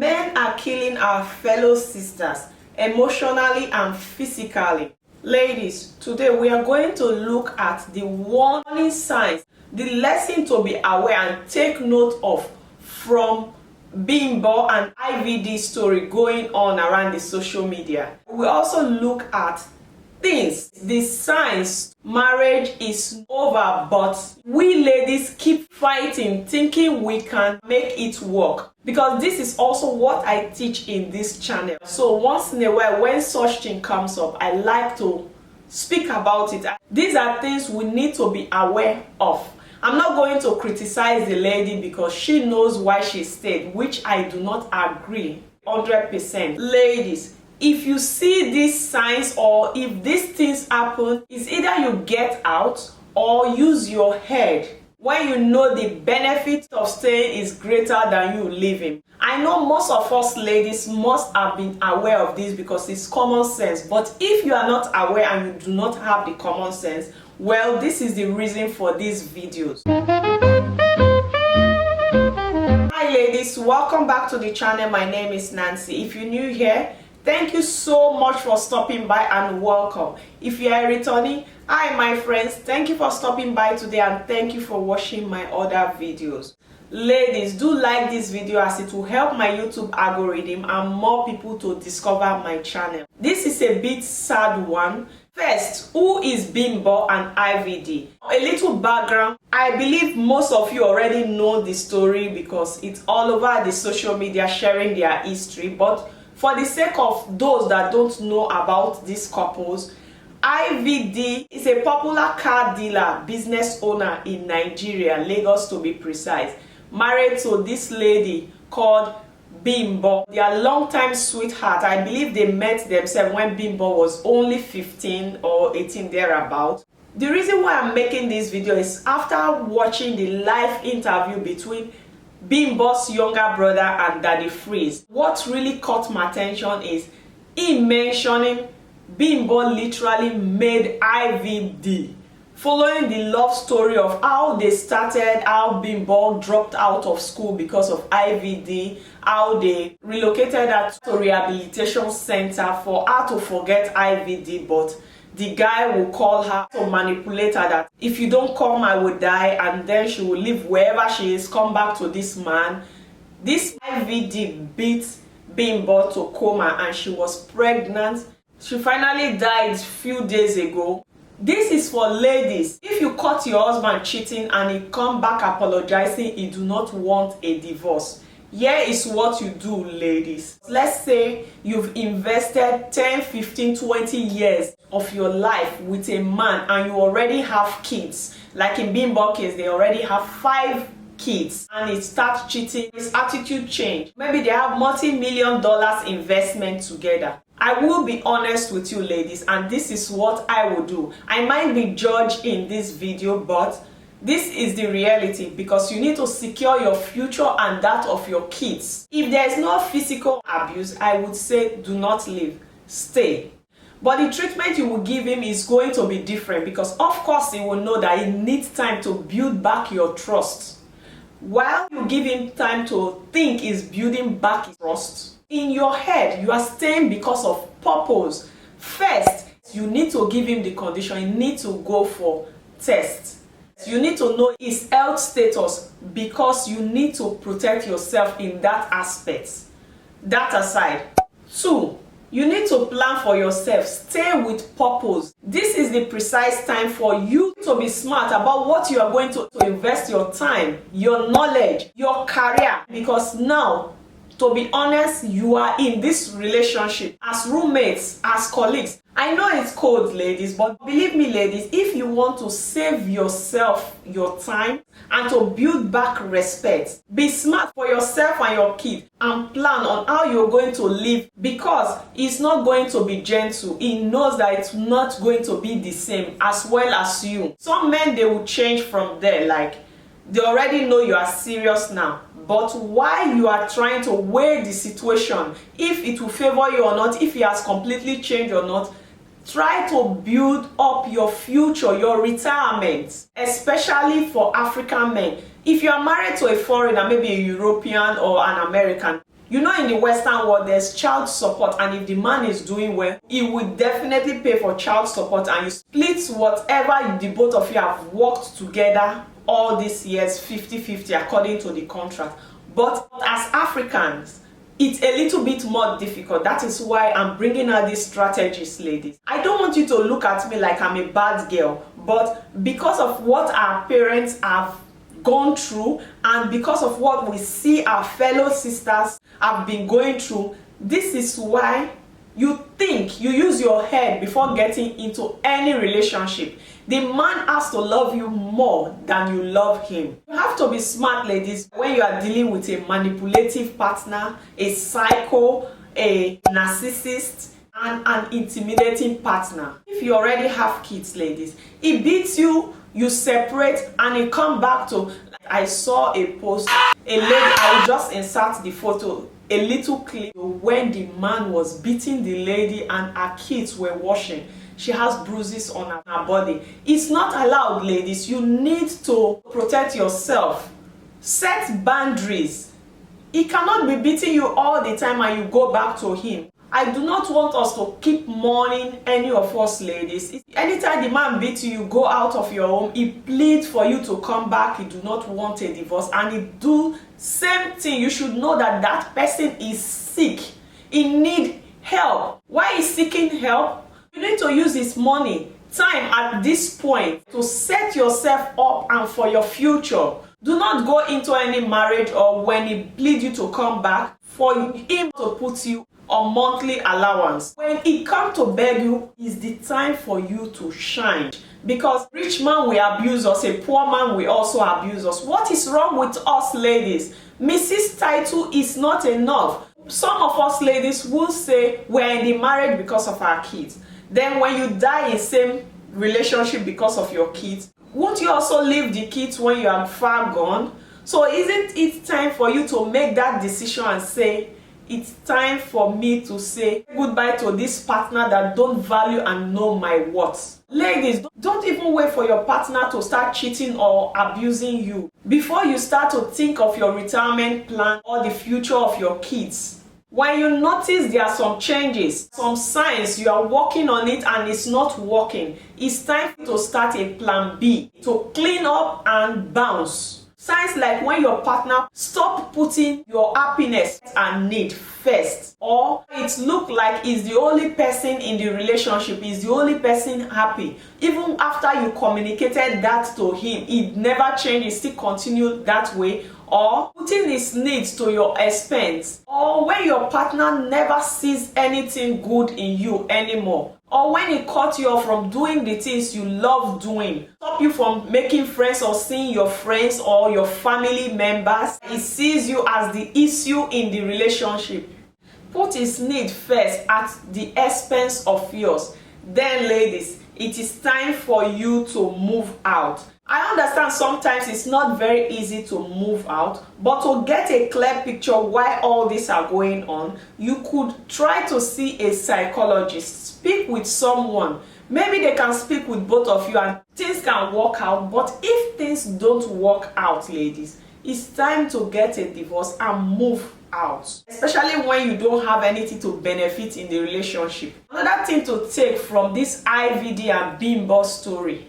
Men are killing our fellow sisters emotionally and physically. Ladies, today we are going to look at the warning signs, the lesson to be aware and take note of from Bimbo and IVD story going on around the social media. We also look at things, the signs marriage is over, but we ladies keep fighting, thinking we can make it work, because this is also what I teach in this channel. So once in a while when such thing comes up, I like to speak about it. These are things we need to be aware of. I'm not going to criticize the lady because she knows why she stayed, which I do not agree 100%. Ladies, if you see these signs or if these things happen, it's either you get out or use your head when you know the benefit of staying is greater than you leaving. I know most of us ladies must have been aware of this because it's common sense, but if you are not aware and you do not have the common sense, well, this is the reason for these videos. Hi ladies, welcome back to the channel. My name is Nancy. If you're new here, thank you so much for stopping by and welcome. If you are returning, hi my friends, thank you for stopping by today and thank you for watching my other videos. Ladies, do like this video as it will help my YouTube algorithm and more people to discover my channel. This is a bit sad one. First, who is Bimbo and IVD? A little background. I believe most of you already know the story because it's all over the social media sharing their history, but for the sake of those that don't know about these couples, IVD is a popular car dealer, business owner in Nigeria, Lagos to be precise, married to this lady called Bimbo. They are longtime sweetheart. I believe they met themselves when Bimbo was only 15 or 18 thereabout. The reason why I'm making this video is after watching the live interview between Bimbo's younger brother and Daddy Freeze. What really caught my attention is him mentioning Bimbo literally made IVD, following the love story of how they started, how Bimbo dropped out of school because of IVD, how they relocated her to a rehabilitation center for her to forget IVD, but the guy will call her to manipulate her that if you don't come I will die, and then she will leave wherever she is, come back to this man. This IVD beat Bimbo to coma and she was pregnant. She finally died a few days ago. This is for ladies. If you caught your husband cheating and he come back apologizing, he do not want a divorce. Here is what you do, ladies. Let's say you've invested 10, 15, 20 years of your life with a man and you already have kids. Like in Bimbo case, they already have 5 kids and he starts cheating. His attitude changed. Maybe they have multi-million-dollar investment together. I will be honest with you ladies, and this is what I will do. I might be judged in this video, but this is the reality because you need to secure your future and that of your kids. If there is no physical abuse, I would say do not leave, stay. But the treatment you will give him is going to be different because of course he will know that he needs time to build back your trust. While you give him time to think he's building back his trust, in your head you are staying because of purpose. First, you need to give him the condition. You need to go for tests. You need to know his health status because you need to protect yourself in that aspect. That aside, 2, you need to plan for yourself. Stay with purpose. This is the precise time for you to be smart about what you are going to invest your time, your knowledge, your career, because now, to be honest, you are in this relationship as roommates, as colleagues. I know it's cold, ladies, but believe me, ladies, if you want to save yourself your time and to build back respect, be smart for yourself and your kid and plan on how you're going to live, because it's not going to be gentle. He knows that it's not going to be the same as well as you. Some men, they will change from there, like they already know you are serious now. But while you are trying to weigh the situation, if it will favor you or not, if he has completely changed or not, try to build up your future, your retirement, especially for African men. If you are married to a foreigner, maybe a European or an American, You know, in the Western world, there's child support, and if the man is doing well, he will definitely pay for child support, and you split whatever the both of you have worked together all these years 50-50 according to the contract. But as Africans, it's a little bit more difficult. That is why I'm bringing out these strategies, ladies. I don't want you to look at me like I'm a bad girl, but because of what our parents have gone through and because of what we see our fellow sisters have been going through, this is why you think, you use your head before getting into any relationship. The man has to love you more than you love him. You have to be smart, ladies, when you are dealing with a manipulative partner, a psycho, a narcissist, and an intimidating partner. If you already have kids, ladies, he beats you, you separate, and he come back to, I saw a post, a lady, I will just insert the photo, a little clip when the man was beating the lady and her kids were washing. She has bruises on her body. It's not allowed, ladies. You need to protect yourself. Set boundaries. He cannot be beating you all the time and you go back to him. I do not want us to keep mourning any of us, ladies. Anytime the man beats you, you go out of your home, he pleads for you to come back, he do not want a divorce, and he do same thing. You should know that that person is sick. He need help. Why is seeking help? You need to use his money, time at this point to set yourself up and for your future. Do not go into any marriage or when he pleads you to come back for him to put you on monthly allowance. When he comes to beg you, it's the time for you to shine. Because rich man will abuse us, a poor man will also abuse us. What is wrong with us, ladies? Mrs. Title is not enough. Some of us ladies will say we're in the marriage because of our kids. Then when you die in same relationship because of your kids, won't you also leave the kids when you are far gone? So isn't it time for you to make that decision and say, it's time for me to say goodbye to this partner that don't value and know my worth? Ladies, don't even wait for your partner to start cheating or abusing you before you start to think of your retirement plan or the future of your kids. When you notice there are some changes, some signs, you are working on it and it's not working, it's time to start a plan B to clean up and bounce. Signs like when your partner stop putting your happiness and need first, or it look like he's the only person in the relationship, he's the only person happy. Even after you communicated that to him, it never changed, it still continued that way. Or putting his needs to your expense, or when your partner never sees anything good in you anymore, or when he cut you off from doing the things you love doing, stop you from making friends or seeing your friends or your family members, he sees you as the issue in the relationship. Put his need first at the expense of yours. Then, ladies, it is time for you to move out. I understand sometimes it's not very easy to move out, but to get a clear picture why all this are going on, you could try to see a psychologist, speak with someone. Maybe they can speak with both of you and things can work out. But if things don't work out, ladies, it's time to get a divorce and move out, especially when you don't have anything to benefit in the relationship. Another thing to take from this IVD and Bimbo story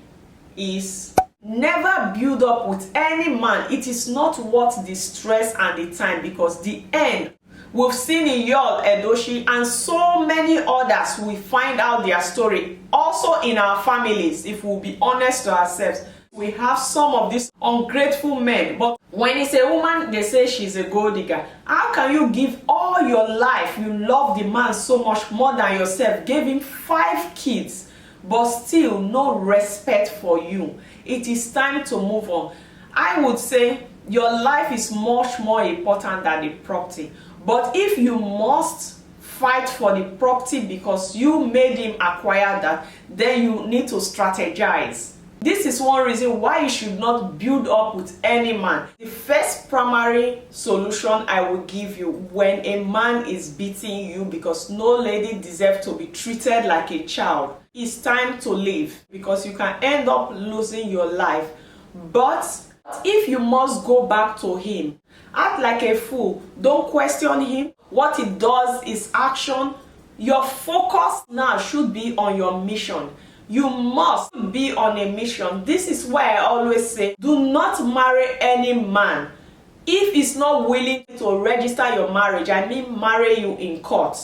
is never build up with any man. It is not worth the stress and the time, because the end, we've seen in Yul Edochie and so many others, we find out their story. Also in our families, if we'll be honest to ourselves, we have some of these ungrateful men. But when it's a woman, they say she's a gold digger. How can you give all your life, you love the man so much more than yourself, gave him 5 kids, but still no respect for you? It is time to move on. I would say your life is much more important than the property. But if you must fight for the property because you made him acquire that, then you need to strategize. This is one reason why you should not build up with any man. The first primary solution I will give you when a man is beating you, because no lady deserves to be treated like a child, it's time to leave, because you can end up losing your life. But if you must go back to him, act like a fool. Don't question him. What it does is action. Your focus now should be on your mission. You must be on a mission. This is why I always say, do not marry any man if he's not willing to register your marriage. I mean marry you in court.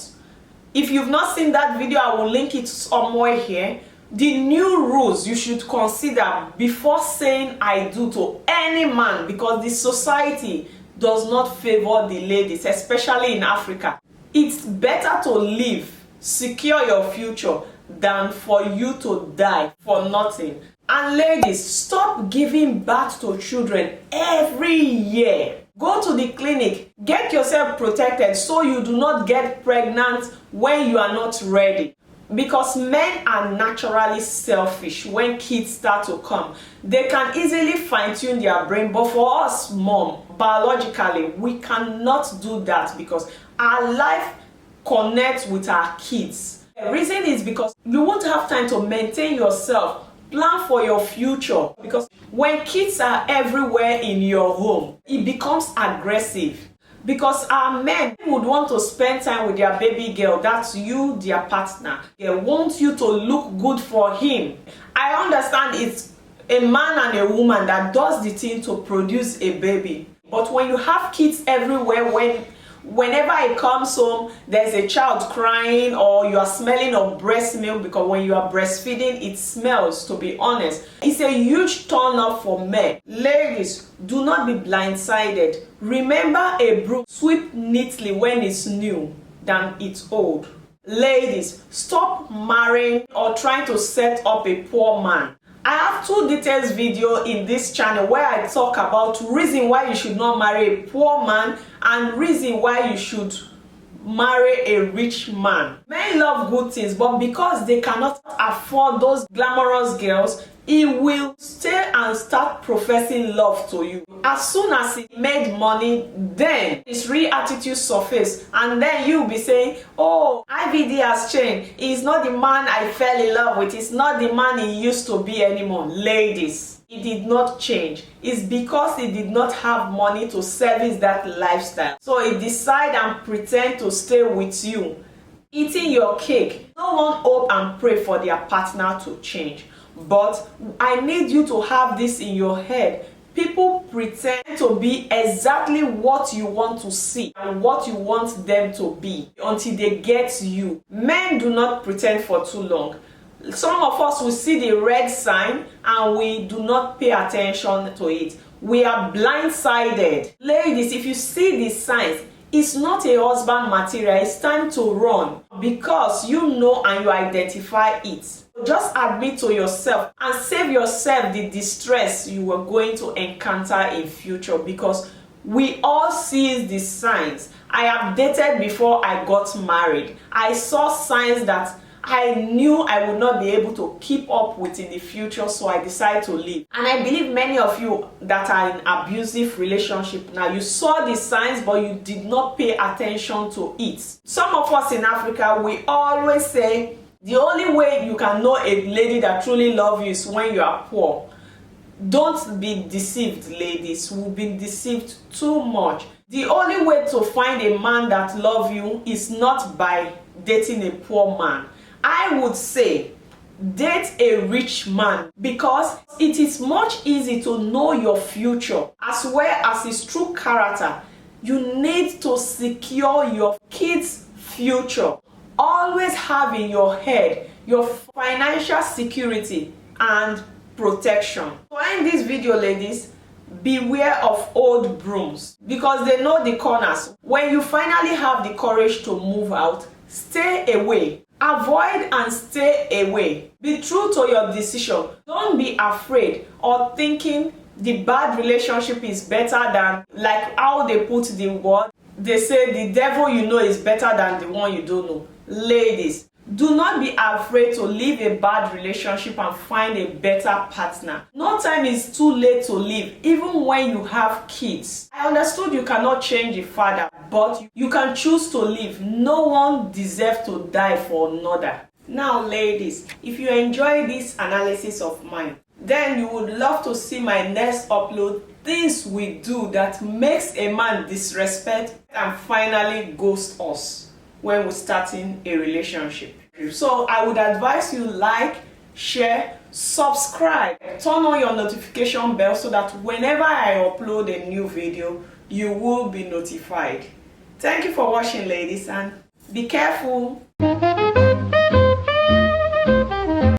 If you've not seen that video, I will link it somewhere here. The new rules you should consider before saying I do to any man, because the society does not favor the ladies, especially in Africa. It's better to live, secure your future, than for you to die for nothing. And ladies, stop giving birth to children every year. Go to the clinic, get yourself protected so you do not get pregnant when you are not ready. Because men are naturally selfish when kids start to come. They can easily fine-tune their brain, but for us, mom, biologically, we cannot do that because our life connects with our kids. The reason is because you won't have time to maintain yourself, plan for your future. Because when kids are everywhere in your home, it becomes aggressive. Because our men would want to spend time with their baby girl, that's you, their partner. They want you to look good for him. I understand it's a man and a woman that does the thing to produce a baby. But when you have kids everywhere, whenever he comes home, there's a child crying or you are smelling of breast milk, because when you are breastfeeding, it smells, to be honest. It's a huge turn off for men. Ladies, do not be blindsided. Remember, a broom sweep neatly when it's new than it's old. Ladies, stop marrying or trying to set up a poor man. I have 2 details video in this channel where I talk about reason why you should not marry a poor man and reason why you should marry a rich man. Men love good things, but because they cannot afford those glamorous girls, he will stay and start professing love to you. As soon as he made money, then his real attitude surface, and then you'll be saying, oh, IVD has changed. He's not the man I fell in love with. He's not the man he used to be anymore. Ladies, it did not change. It's because he did not have money to service that lifestyle. So he decided and pretend to stay with you, eating your cake. No one hope and pray for their partner to change. But I need you to have this in your head. People pretend to be exactly what you want to see and what you want them to be until they get you. Men do not pretend for too long. Some of us will see the red sign and we do not pay attention to it. We are blindsided. Ladies, if you see these signs, it's not a husband material. It's time to run because you know and you identify it. Just admit to yourself and save yourself the distress you are going to encounter in future, because we all see the signs. I have dated before I got married. I saw signs that I knew I would not be able to keep up with in the future, so I decided to leave. And I believe many of you that are in abusive relationship now, you saw the signs but you did not pay attention to it. Some of us in Africa, we always say the only way you can know a lady that truly loves you is when you are poor. Don't be deceived, ladies. We've been deceived too much. The only way to find a man that loves you is not by dating a poor man. I would say date a rich man, because it is much easier to know your future as well as his true character. You need to secure your kids' future. Always have in your head your financial security and protection. To end this video, ladies, beware of old brooms because they know the corners. When you finally have the courage to move out, stay away. Avoid and stay away. Be true to your decision. Don't be afraid or thinking the bad relationship is better than, like how they put the word, they say the devil you know is better than the one you don't know. Ladies, do not be afraid to leave a bad relationship and find a better partner. No time is too late to leave, even when you have kids. I understood you cannot change a father, but you can choose to leave. No one deserves to die for another. Now, ladies, if you enjoy this analysis of mine, then you would love to see my next upload things we do that makes a man disrespect and finally ghost us when we're starting a relationship. So I would advise you like, share, subscribe, turn on your notification bell so that whenever I upload a new video, you will be notified. Thank you for watching, ladies, and be careful.